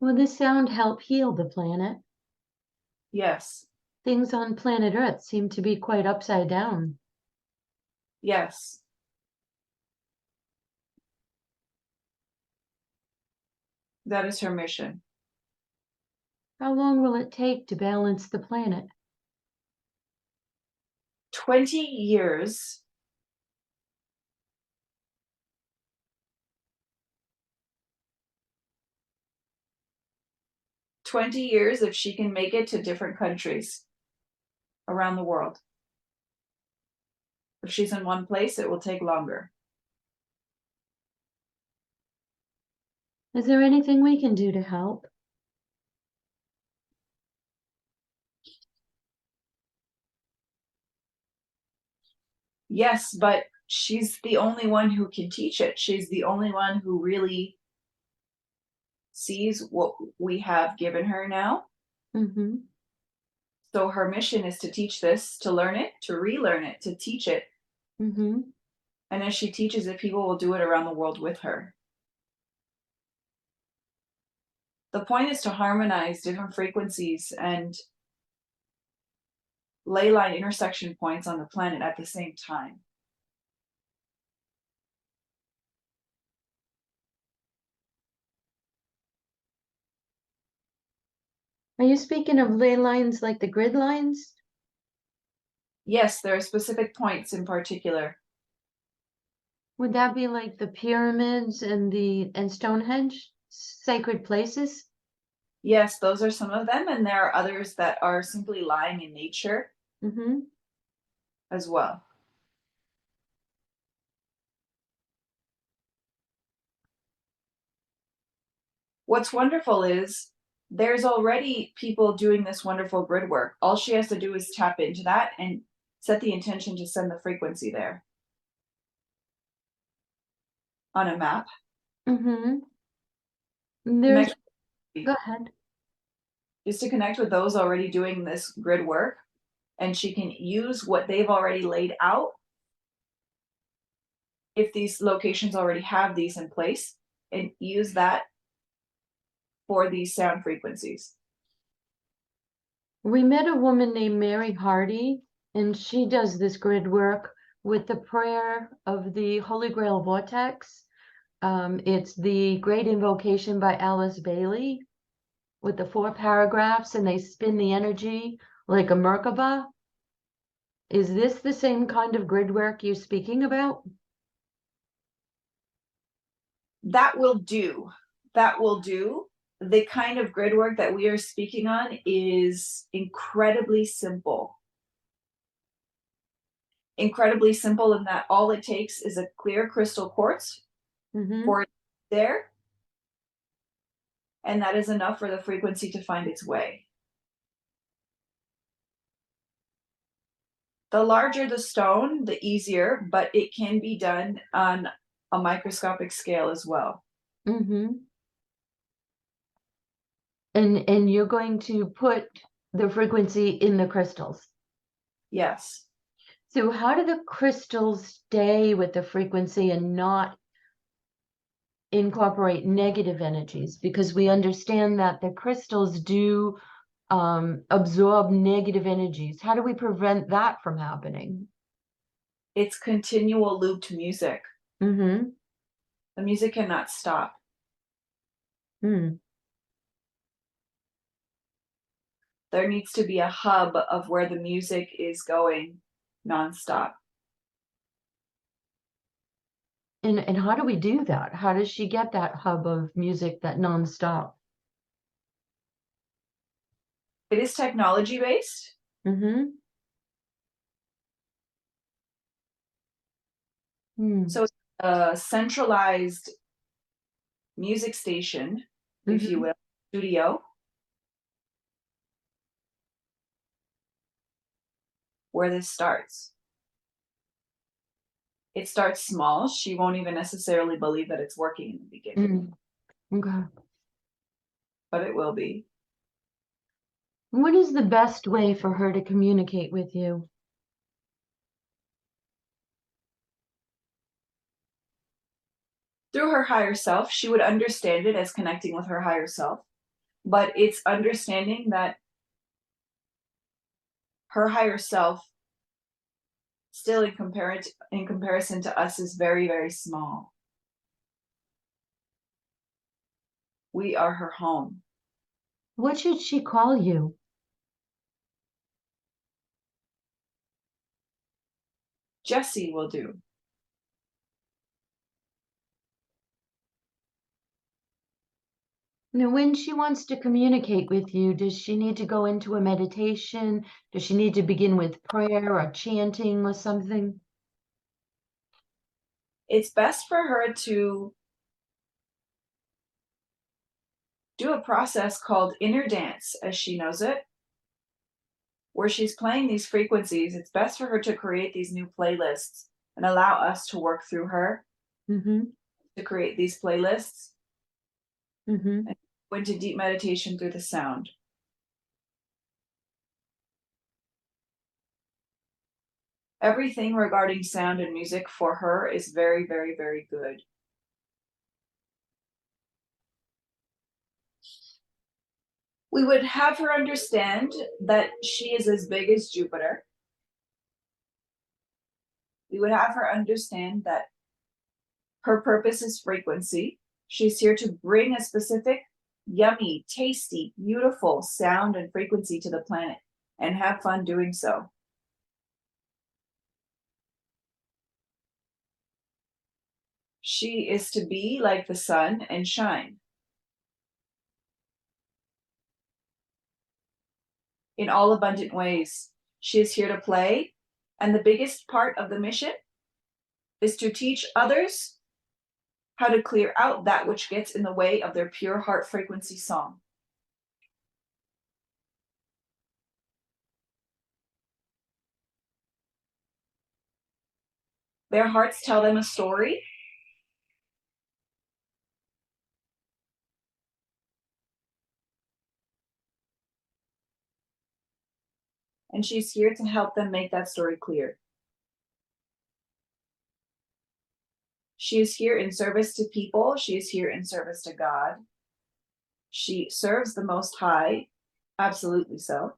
Will this sound help heal the planet? Yes. Things on planet Earth seem to be quite upside down. Yes. That is her mission. How long will it take to balance the planet? 20 years. $20 if she can make it to different countries around the world. If she's in one place, it will take longer. Is there anything we can do to help? Yes, but she's the only one who can teach it. She's the only one who really sees what we have given her now. Mm-hmm. So her mission is to teach this, to learn it, to relearn it, to teach it. Mm-hmm. And as she teaches it, people will do it around the world with her. The point is to harmonize different frequencies and ley line intersection points on the planet at the same time. Are you speaking of ley lines like the grid lines? Yes, there are specific points in particular. Would that be like the pyramids and Stonehenge, sacred places? Yes, those are some of them, and there are others that are simply lying in nature Mm-hmm. as well. What's wonderful is there's already people doing this wonderful grid work. All she has to do is tap into that and set the intention to send the frequency there on a map. Mm-hmm. There's, go ahead. Just to connect with those already doing this grid work, and she can use what they've already laid out if these locations already have these in place, and use that for these sound frequencies. We met a woman named Mary Hardy, and she does this grid work with the prayer of the Holy Grail Vortex. It's the Great Invocation by Alice Bailey with the 4 paragraphs, and they spin the energy like a Merkaba. Is this the same kind of grid work you're speaking about? That will do. That will do. The kind of grid work that we are speaking on is incredibly simple. Incredibly simple in that all it takes is a clear crystal quartz for it there, and that is enough for the frequency to find its way. The larger the stone, the easier, but it can be done on a microscopic scale as well. Mm-hmm. And you're going to put the frequency in the crystals. Yes. So how do the crystals stay with the frequency and not incorporate negative energies? Because we understand that the crystals do absorb negative energies. How do we prevent that from happening? It's continual looped music. Mm-hmm. The music cannot stop. Mm. There needs to be a hub of where the music is going nonstop. And how do we do that? How does she get that hub of music that nonstop? It is technology based. Mm-hmm. Mm. So it's a centralized music station, if you will, studio, where this starts. It starts small. She won't even necessarily believe that it's working in the beginning. Okay. But it will be. What is the best way for her to communicate with you? Through her higher self, she would understand it as connecting with her higher self. but it's understanding that her higher self, still in comparison to us, is very, very small. We are her home. What should she call you? Jessie will do. Now, when she wants to communicate with you, does she need to go into a meditation? Does she need to begin with prayer or chanting or something? It's best for her to do a process called inner dance, as she knows it, where she's playing these frequencies. It's best for her to create these new playlists and allow us to work through her to create these playlists and go into deep meditation through the sound. Everything regarding sound and music for her is very, very, very good. We would have her understand that she is as big as Jupiter. We would have her understand that her purpose is frequency. She's here to bring a specific, yummy, tasty, beautiful sound and frequency to the planet and have fun doing so. She is to be like the sun and shine in all abundant ways. She is here to play, and the biggest part of the mission is to teach others how to clear out that which gets in the way of their pure heart frequency song. Their hearts tell them a story. And she's here to help them make that story clear. She is here in service to people. She is here in service to God. She serves the Most High, absolutely so.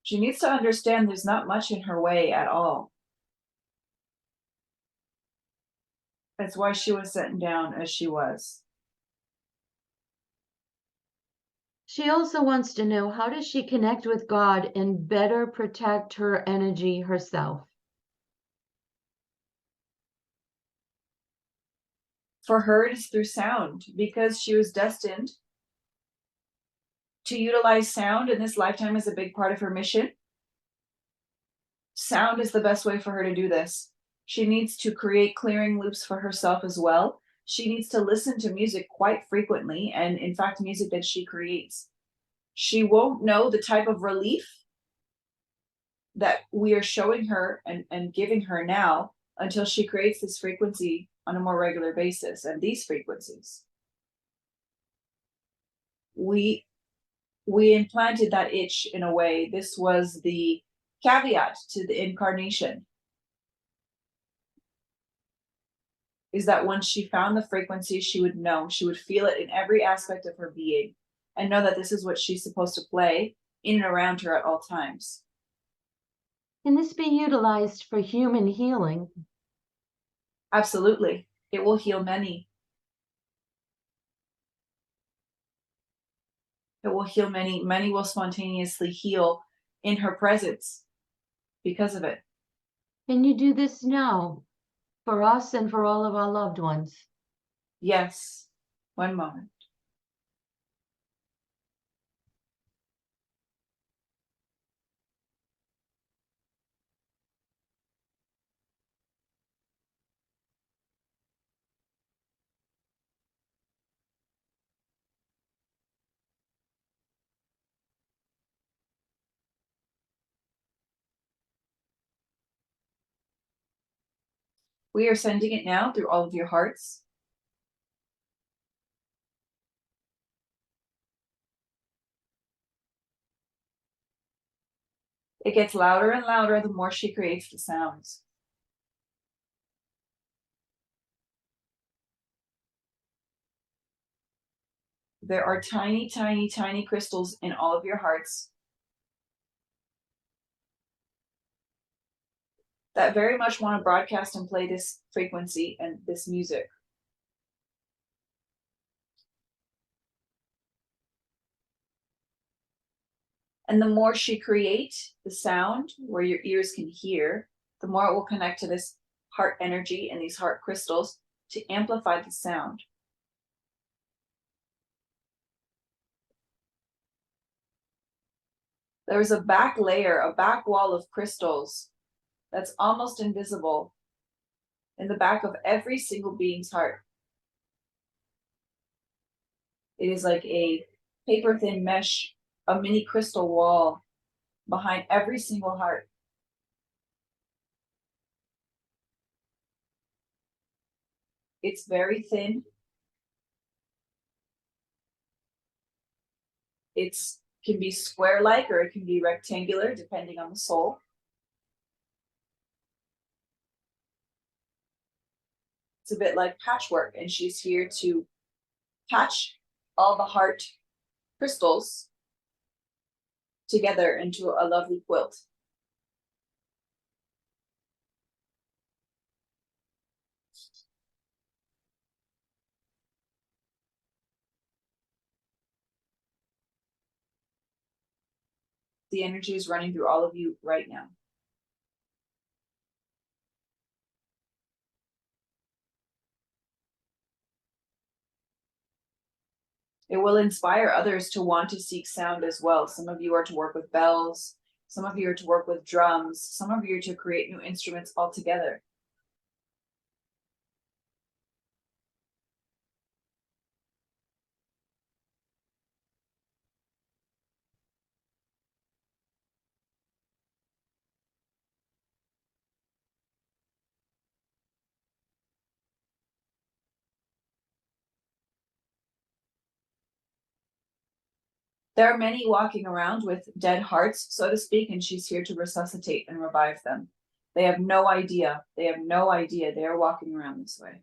She needs to understand there's not much in her way at all. That's why she was sent down as she was. She also wants to know, how does she connect with God and better protect her energy herself? For her, it is through sound, because she was destined to utilize sound in this lifetime as a big part of her mission. Sound is the best way for her to do this. She needs to create clearing loops for herself as well. She needs to listen to music quite frequently, and in fact, music that she creates. She won't know the type of relief that we are showing her and giving her now until she creates this frequency on a more regular basis. And these frequencies, we implanted that itch in a way. This was the caveat to the incarnation, is that once she found the frequency, she would know, she would feel it in every aspect of her being and know that this is what she's supposed to play in and around her at all times. Can this be utilized for human healing? Absolutely. It will heal many. It will heal many. Many will spontaneously heal in her presence because of it. Can you do this now for us and for all of our loved ones? Yes. One moment. We are sending it now through all of your hearts. It gets louder and louder the more she creates the sounds. There are tiny, tiny, tiny crystals in all of your hearts that very much want to broadcast and play this frequency and this music. And the more she creates the sound where your ears can hear, the more it will connect to this heart energy and these heart crystals to amplify the sound. There's a back layer, a back wall of crystals that's almost invisible in the back of every single being's heart. It is like a paper thin mesh, a mini crystal wall behind every single heart. It's very thin. It can be square-like or it can be rectangular, depending on the soul. It's a bit like patchwork, and she's here to patch all the heart crystals together into a lovely quilt. The energy is running through all of you right now. It will inspire others to want to seek sound as well. Some of you are to work with bells. Some of you are to work with drums. Some of you are to create new instruments altogether. There are many walking around with dead hearts, so to speak, and she's here to resuscitate and revive them. They have no idea. They have no idea they are walking around this way.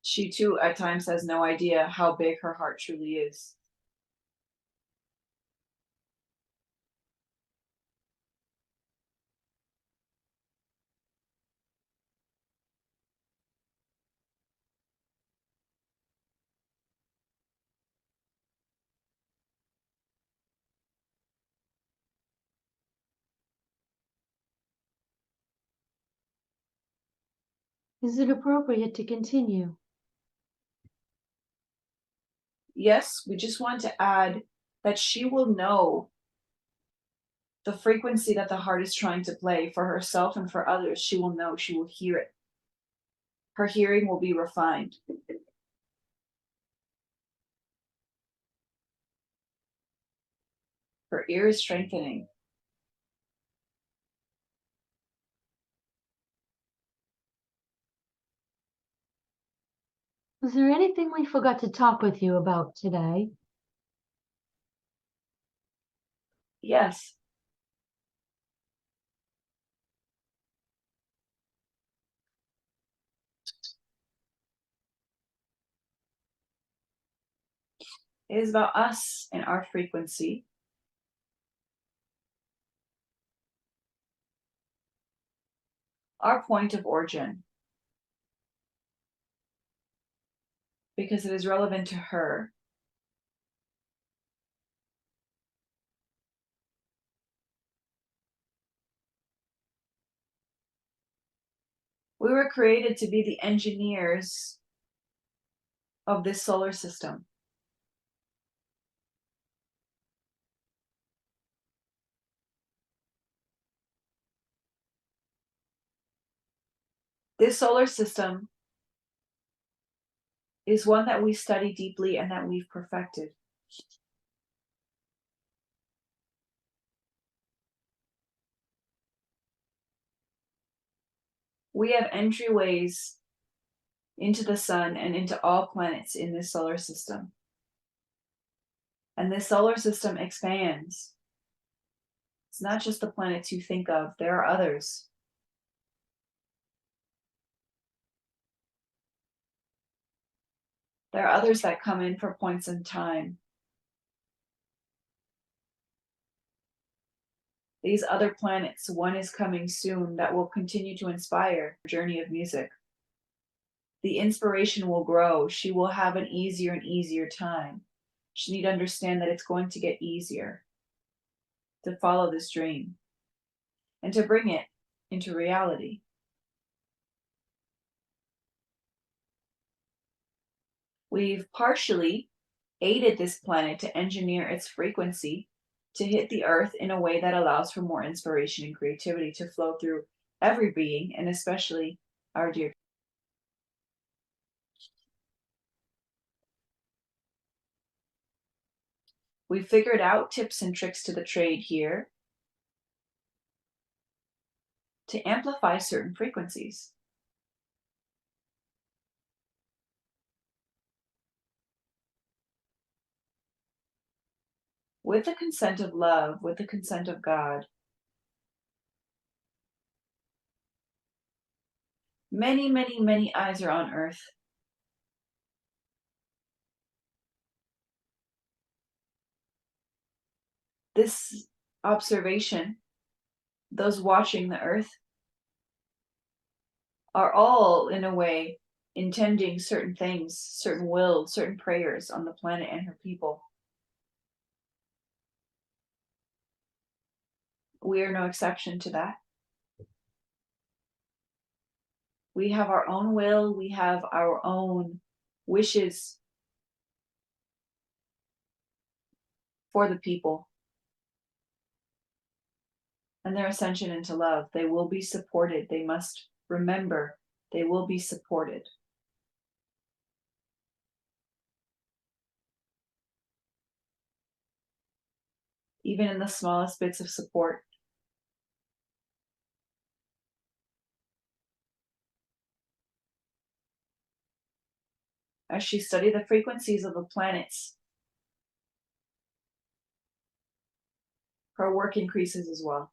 She too at times has no idea how big her heart truly is. Is it appropriate to continue? Yes, we just want to add that she will know the frequency that the heart is trying to play for herself and for others. She will know, she will hear it. Her hearing will be refined. Her ear is strengthening. Is there anything we forgot to talk with you about today? Yes. It is about us and our frequency. Our point of origin. Because it is relevant to her. We were created to be the engineers of this solar system. This solar system is one that we study deeply and that we've perfected. We have entryways into the sun and into all planets in this solar system. And this solar system expands. It's not just the planets you think of, there are others. There are others that come in for points in time. These other planets, one is coming soon that will continue to inspire her journey of music. The inspiration will grow. She will have an easier and easier time. She need to understand that it's going to get easier to follow this dream and to bring it into reality. We've partially aided this planet to engineer its frequency to hit the earth in a way that allows for more inspiration and creativity to flow through every being, and especially our dear. We figured out tips and tricks to the trade here to amplify certain frequencies. With the consent of love, with the consent of God. Many, many, many eyes are on earth. This observation, those watching the earth, are all, in a way, intending certain things, certain wills, certain prayers on the planet and her people. We are no exception to that. We have our own will, we have our own wishes for the people and their ascension into love. They will be supported. They must remember they will be supported. Even in the smallest bits of support. As she studied the frequencies of the planets, her work increases as well.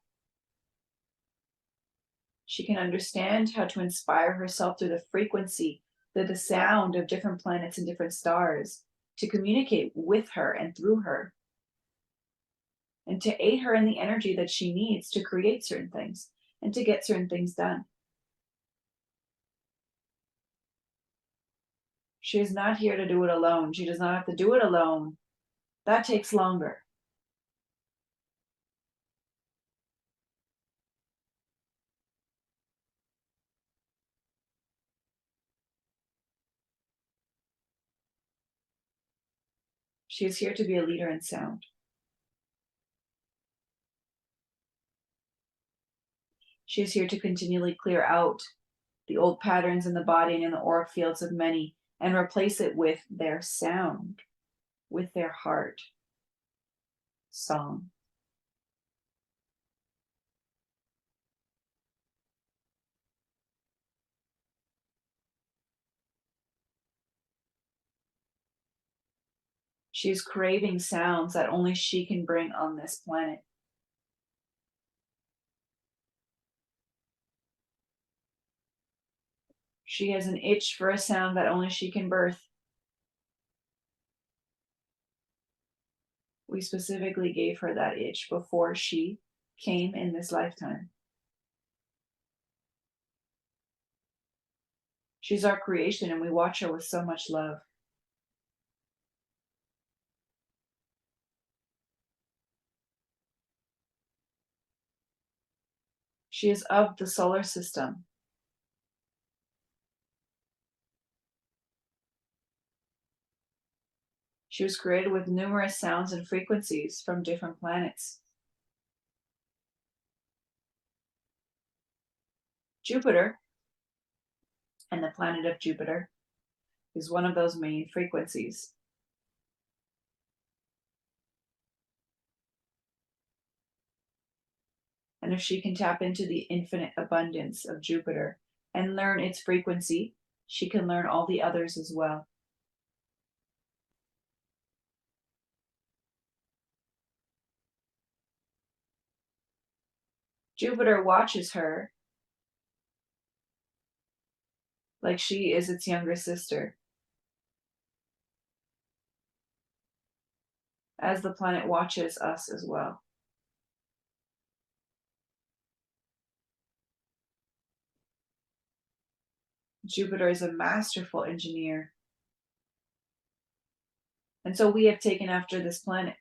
She can understand how to inspire herself through the frequency, through the sound of different planets and different stars, to communicate with her and through her, and to aid her in the energy that she needs to create certain things and to get certain things done. She is not here to do it alone. She does not have to do it alone. That takes longer. She is here to be a leader in sound. She is here to continually clear out the old patterns in the body and in the auric fields of many and replace it with their sound, with their heart song. She is craving sounds that only she can bring on this planet. She has an itch for a sound that only she can birth. We specifically gave her that itch before she came in this lifetime. She's our creation and we watch her with so much love. She is of the solar system. She was created with numerous sounds and frequencies from different planets. Jupiter, and the planet of Jupiter, is one of those main frequencies. And if she can tap into the infinite abundance of Jupiter and learn its frequency, she can learn all the others as well. Jupiter watches her like she is its younger sister, as the planet watches us as well. Jupiter is a masterful engineer. And so we have taken after this planet.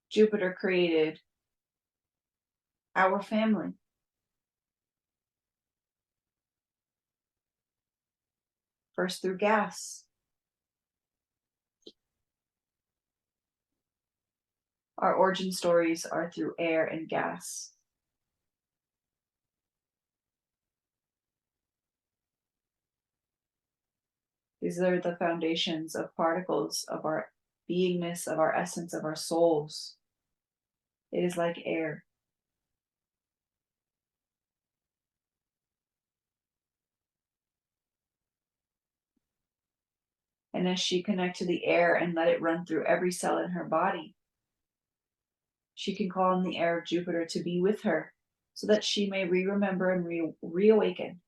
Jupiter created our family. First through gas. Our origin stories are through air and gas. These are the foundations of particles of our beingness, of our essence, of our souls. It is like air. And as she connects to the air and let it run through every cell in her body, she can call on the air of Jupiter to be with her so that she may re-remember and reawaken.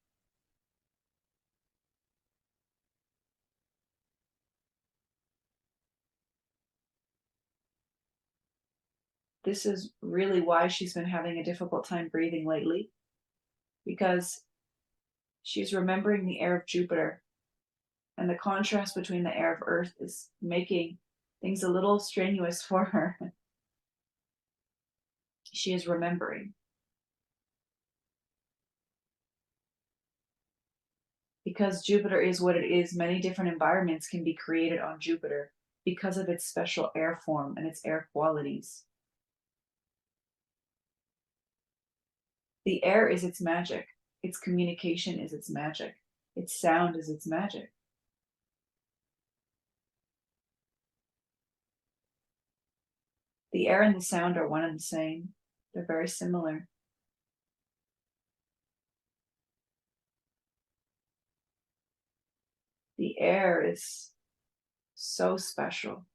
This is really why she's been having a difficult time breathing lately, because she's remembering the air of Jupiter, and the contrast between the air of Earth is making things a little strenuous for her. She is remembering. Because Jupiter is what it is, many different environments can be created on Jupiter because of its special air form and its air qualities. The air is its magic. Its communication is its magic. Its sound is its magic. The air and the sound are one and the same. They're very similar. The air is so special.